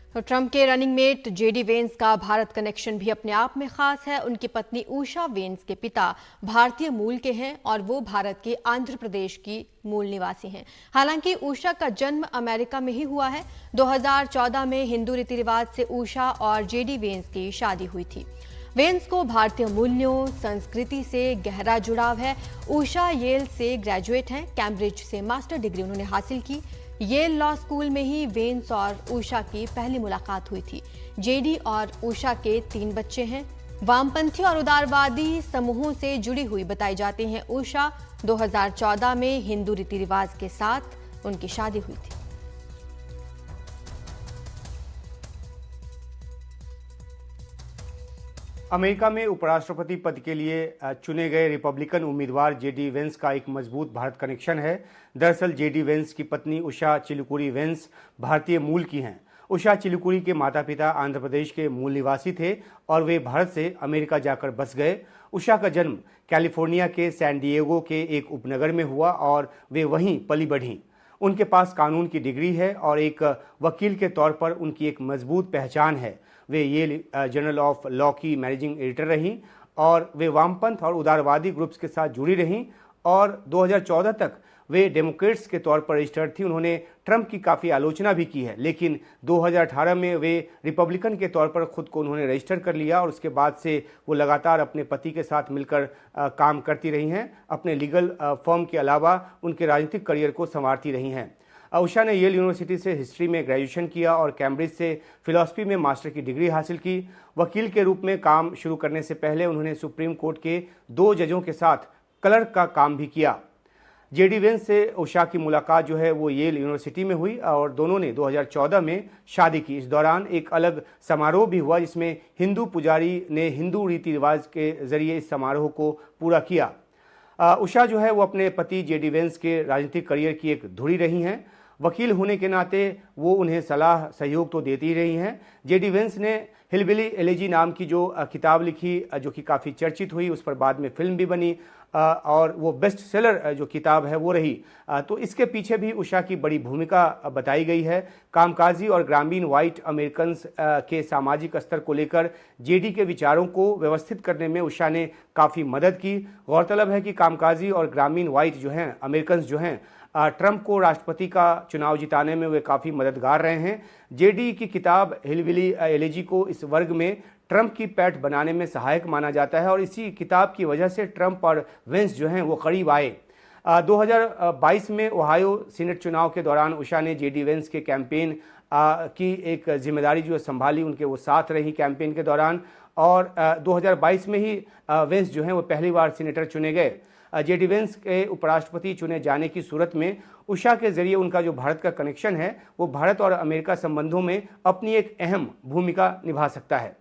तो ट्रंप के running met JD Vance का भारत कनेक्शन भी अपने आप में खास है। उनकी पत्नी उषा वेंस के पिता भारतीय मूल के हैं और वो भारत के आंध्र प्रदेश की मूल निवासी हैं। हालांकि उषा का जन्म अमेरिका में ही हुआ है। 2014 में हिंदू रीति रिवाज से उषा और जेडी वेंस की शादी हुई थी। वेंस को भारतीय मूल्यों संस्कृति से गहरा जुड़ाव है। उषा येल से ग्रेजुएट हैं। कैम्ब्रिज से मास्टर डिग्री उन्होंने हासिल की। येल लॉ स्कूल में ही वेंस और उषा की पहली मुलाकात हुई थी। जेडी और उषा के 3 बच्चे हैं। वामपंथी और उदारवादी समूहों से जुड़ी हुई बताई जाती हैं उषा। 2014 में हिंदू रीति रिवाज के साथ उनकी शादी हुई थी। अमेरिका में उपराष्ट्रपति पद के लिए चुने गए रिपब्लिकन उम्मीदवार जेडी वेंस का एक मजबूत भारत कनेक्शन है। दरअसल जेडी वेंस की पत्नी उषा चिलुकुरी वेंस भारतीय मूल की हैं। उषा चिलुकुरी के माता पिता आंध्र प्रदेश के मूल निवासी थे और वे भारत से अमेरिका जाकर बस गए। उषा का जन्म कैलिफोर्निया के सैन डिएगो के एक उपनगर में हुआ और वे वहीं पली बढ़ीं। उनके पास कानून की डिग्री है और एक वकील के तौर पर उनकी एक मजबूत पहचान है। वे येल जर्नल ऑफ लॉ की मैनेजिंग एडिटर रहीं और वे वामपंथ और उदारवादी ग्रुप्स के साथ जुड़ी रहीं और 2014 तक वे डेमोक्रेट्स के तौर पर रजिस्टर्ड थी। उन्होंने ट्रंप की काफ़ी आलोचना भी की है, लेकिन 2018 में वे रिपब्लिकन के तौर पर खुद को उन्होंने रजिस्टर कर लिया और उसके बाद से वो लगातार अपने पति के साथ मिलकर काम करती रही हैं। अपने लीगल फर्म के अलावा उनके राजनीतिक करियर को संवारती रही हैं। उषा ने येल यूनिवर्सिटी से हिस्ट्री में ग्रेजुएशन किया और कैम्ब्रिज से फिलॉसफी में मास्टर की डिग्री हासिल की। वकील के रूप में काम शुरू करने से पहले उन्होंने सुप्रीम कोर्ट के 2 जजों के साथ क्लर्क का काम भी किया। जेडी वेंस से उषा की मुलाकात जो है वो येल यूनिवर्सिटी में हुई और दोनों ने 2014 में शादी की। इस दौरान एक अलग समारोह भी हुआ जिसमें हिंदू पुजारी ने हिंदू रीति रिवाज के जरिए इस समारोह को पूरा किया। उषा जो है वो अपने पति जेडी वेंस के राजनीतिक करियर की एक धुरी रही हैं। वकील होने के नाते वो उन्हें सलाह सहयोग तो देती रही हैं। जेडी वेंस ने हिलबिली एलेजी नाम की जो किताब लिखी जो कि काफ़ी चर्चित हुई, उस पर बाद में फिल्म भी बनी और वो बेस्ट सेलर जो किताब है वो रही। तो इसके पीछे भी उषा की बड़ी भूमिका बताई गई है। कामकाजी और ग्रामीण वाइट अमेरिकन्स के सामाजिक स्तर को लेकर जेडी के विचारों को व्यवस्थित करने में उषा ने काफ़ी मदद की। गौरतलब है कि कामकाजी और ग्रामीण वाइट जो हैं अमेरिकन्स जो हैं ट्रंप को राष्ट्रपति का चुनाव जिताने में वे काफ़ी मददगार रहे हैं। जेडी की किताब हिलबिली एलेजी को इस वर्ग में ट्रंप की पैठ बनाने में सहायक माना जाता है और इसी किताब की वजह से ट्रंप और वेंस जो हैं वो करीब आए। 2022 में ओहायो सीनेट चुनाव के दौरान उषा ने जेडी वेंस के कैंपेन की एक जिम्मेदारी जो संभाली, उनके वो साथ रही कैंपेन के दौरान और 2022 में ही वेंस जो हैं वो पहली बार सीनेटर चुने गए। जेडी वेंस के उपराष्ट्रपति चुने जाने की सूरत में उषा के जरिए उनका जो भारत का कनेक्शन है वो भारत और अमेरिका संबंधों में अपनी एक अहम भूमिका निभा सकता है।